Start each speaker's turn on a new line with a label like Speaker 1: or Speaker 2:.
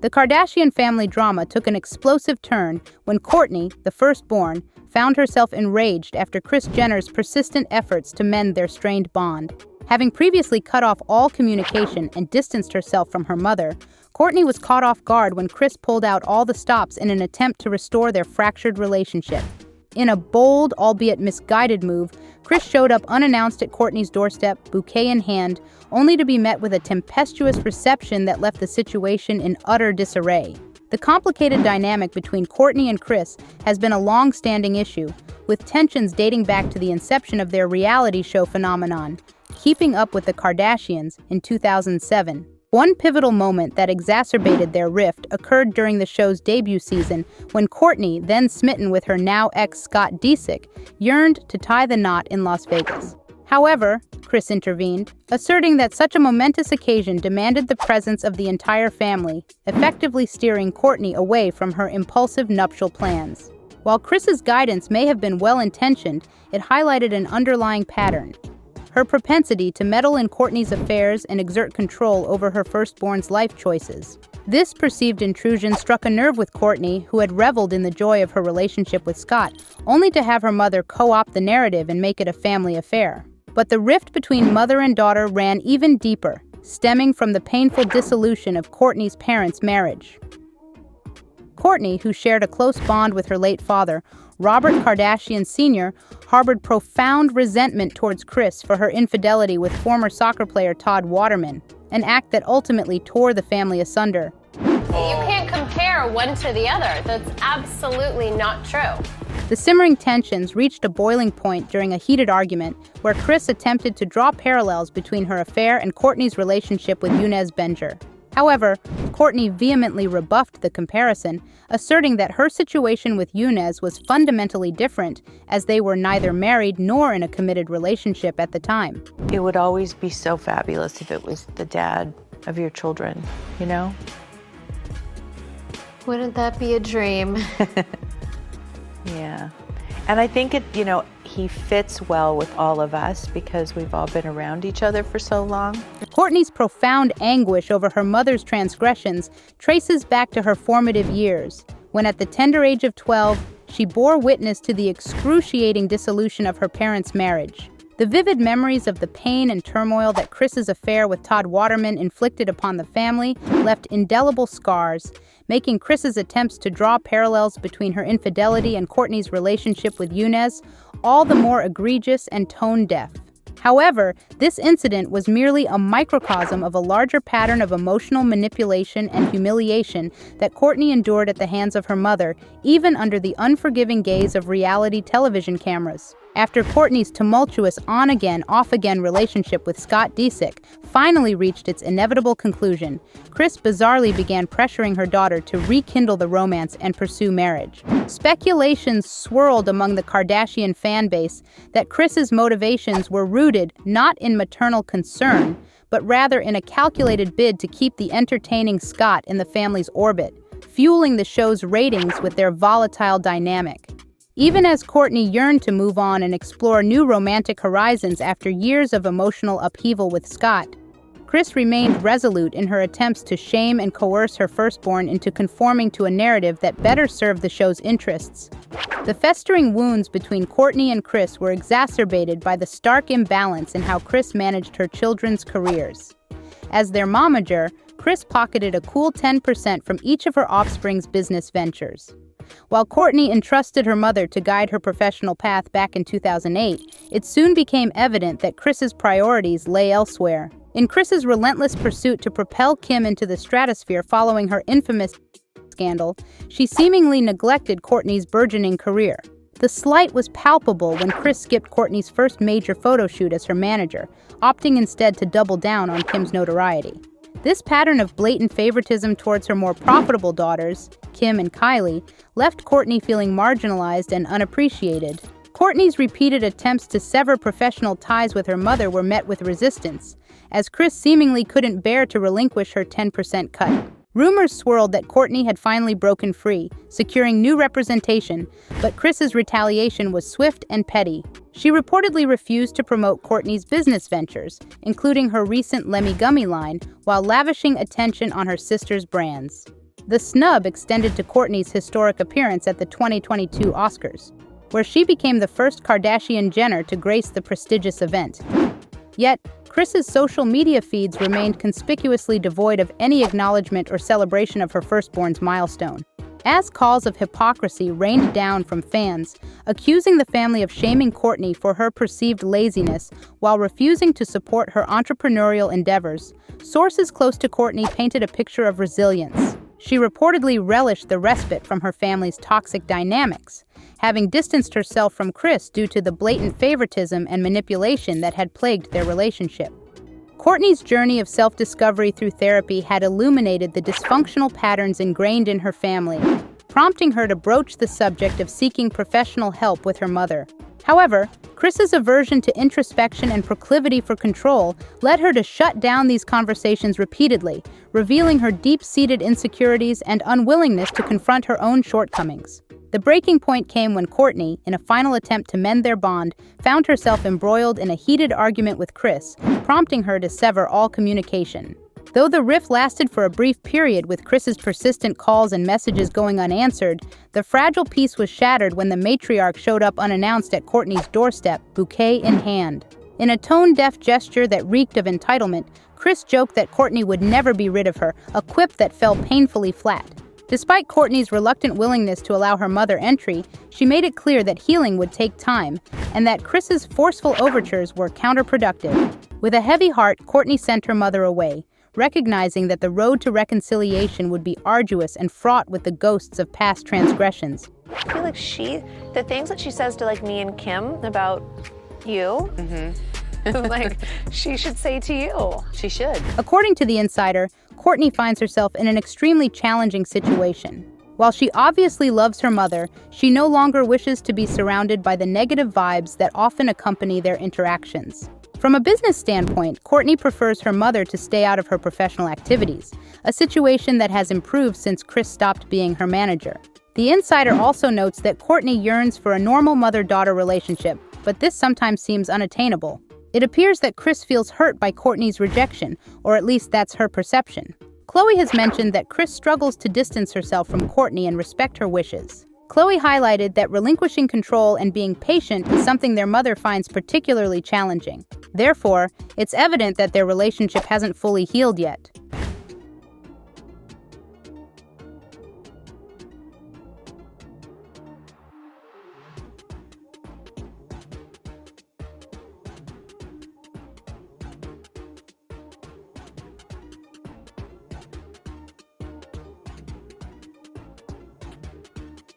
Speaker 1: The Kardashian family drama took an explosive turn when Kourtney, the firstborn, found herself enraged after Kris Jenner's persistent efforts to mend their strained bond. Having previously cut off all communication and distanced herself from her mother, Kourtney was caught off guard when Kris pulled out all the stops in an attempt to restore their fractured relationship. In a bold, albeit misguided move, Kris showed up unannounced at Kourtney's doorstep, bouquet in hand, only to be met with a tempestuous reception that left the situation in utter disarray. The complicated dynamic between Kourtney and Kris has been a long-standing issue, with tensions dating back to the inception of their reality show phenomenon, Keeping Up with the Kardashians, in 2007. One pivotal moment that exacerbated their rift occurred during the show's debut season when Kourtney, then smitten with her now ex Scott Disick, yearned to tie the knot in Las Vegas. However, Kris intervened, asserting that such a momentous occasion demanded the presence of the entire family, effectively steering Kourtney away from her impulsive nuptial plans. While Kris's guidance may have been well-intentioned, it highlighted an underlying pattern: her propensity to meddle in Kourtney's affairs and exert control over her firstborn's life choices. This perceived intrusion struck a nerve with Kourtney, who had reveled in the joy of her relationship with Scott, only to have her mother co-opt the narrative and make it a family affair. But the rift between mother and daughter ran even deeper, stemming from the painful dissolution of Kourtney's parents' marriage. Kourtney, who shared a close bond with her late father, Robert Kardashian Sr., harbored profound resentment towards Kris for her infidelity with former soccer player Todd Waterman, an act that ultimately tore the family asunder.
Speaker 2: You can't compare one to the other. That's absolutely not true.
Speaker 1: The simmering tensions reached a boiling point during a heated argument where Kris attempted to draw parallels between her affair and Kourtney's relationship with Younes Benjer. However, Kourtney vehemently rebuffed the comparison, asserting that her situation with Younes was fundamentally different, as they were neither married nor in a committed relationship at the time.
Speaker 3: It would always be so fabulous if it was the dad of your children, you know?
Speaker 2: Wouldn't that be a dream?
Speaker 3: Yeah. And I think he fits well with all of us because we've all been around each other for so long.
Speaker 1: Kourtney's profound anguish over her mother's transgressions traces back to her formative years, when at the tender age of 12, she bore witness to the excruciating dissolution of her parents' marriage. The vivid memories of the pain and turmoil that Kris's affair with Todd Waterman inflicted upon the family left indelible scars, making Kris's attempts to draw parallels between her infidelity and Kourtney's relationship with Younes all the more egregious and tone-deaf. However, this incident was merely a microcosm of a larger pattern of emotional manipulation and humiliation that Kourtney endured at the hands of her mother, even under the unforgiving gaze of reality television cameras. After Kourtney's tumultuous on-again, off-again relationship with Scott Disick finally reached its inevitable conclusion, Kris bizarrely began pressuring her daughter to rekindle the romance and pursue marriage. Speculations swirled among the Kardashian fan base that Kris's motivations were rooted not in maternal concern, but rather in a calculated bid to keep the entertaining Scott in the family's orbit, fueling the show's ratings with their volatile dynamic. Even as Kourtney yearned to move on and explore new romantic horizons after years of emotional upheaval with Scott, Kris remained resolute in her attempts to shame and coerce her firstborn into conforming to a narrative that better served the show's interests. The festering wounds between Kourtney and Kris were exacerbated by the stark imbalance in how Kris managed her children's careers. As their momager, Kris pocketed a cool 10% from each of her offspring's business ventures. While Kourtney entrusted her mother to guide her professional path back in 2008, it soon became evident that Kris's priorities lay elsewhere. In Kris's relentless pursuit to propel Kim into the stratosphere following her infamous scandal, she seemingly neglected Kourtney's burgeoning career. The slight was palpable when Kris skipped Kourtney's first major photo shoot as her manager, opting instead to double down on Kim's notoriety. This pattern of blatant favoritism towards her more profitable daughters, Kim and Kylie, left Kourtney feeling marginalized and unappreciated. Kourtney's repeated attempts to sever professional ties with her mother were met with resistance, as Kris seemingly couldn't bear to relinquish her 10% cut. Rumors swirled that Kourtney had finally broken free, securing new representation, but Kris's retaliation was swift and petty. She reportedly refused to promote Kourtney's business ventures, including her recent Lemmy Gummy line, while lavishing attention on her sister's brands. The snub extended to Kourtney's historic appearance at the 2022 Oscars, where she became the first Kardashian Jenner to grace the prestigious event. Yet, Kris's social media feeds remained conspicuously devoid of any acknowledgement or celebration of her firstborn's milestone, as calls of hypocrisy rained down from fans, accusing the family of shaming Kourtney for her perceived laziness while refusing to support her entrepreneurial endeavors. Sources close to Kourtney painted a picture of resilience. She reportedly relished the respite from her family's toxic dynamics, having distanced herself from Kris due to the blatant favoritism and manipulation that had plagued their relationship. Kourtney's journey of self-discovery through therapy had illuminated the dysfunctional patterns ingrained in her family, prompting her to broach the subject of seeking professional help with her mother. However, Kris's aversion to introspection and proclivity for control led her to shut down these conversations repeatedly, revealing her deep-seated insecurities and unwillingness to confront her own shortcomings. The breaking point came when Kourtney, in a final attempt to mend their bond, found herself embroiled in a heated argument with Kris, prompting her to sever all communication. Though the rift lasted for a brief period with Kris's persistent calls and messages going unanswered, the fragile peace was shattered when the matriarch showed up unannounced at Kourtney's doorstep, bouquet in hand. In a tone-deaf gesture that reeked of entitlement, Kris joked that Kourtney would never be rid of her, a quip that fell painfully flat. Despite Kourtney's reluctant willingness to allow her mother entry, she made it clear that healing would take time, and that Kris's forceful overtures were counterproductive. With a heavy heart, Kourtney sent her mother away, recognizing that the road to reconciliation would be arduous and fraught with the ghosts of past transgressions.
Speaker 4: I feel like the things that she says to like me and Kim about you, like she should say to you.
Speaker 3: She should.
Speaker 1: According to The Insider, Kourtney finds herself in an extremely challenging situation. While she obviously loves her mother, she no longer wishes to be surrounded by the negative vibes that often accompany their interactions. From a business standpoint, Kourtney prefers her mother to stay out of her professional activities, a situation that has improved since Kris stopped being her manager. The Insider also notes that Kourtney yearns for a normal mother-daughter relationship, but this sometimes seems unattainable. It appears that Kris feels hurt by Kourtney's rejection, or at least that's her perception. Khloe has mentioned that Kris struggles to distance herself from Kourtney and respect her wishes. Khloe highlighted that relinquishing control and being patient is something their mother finds particularly challenging. Therefore, it's evident that their relationship hasn't fully healed yet.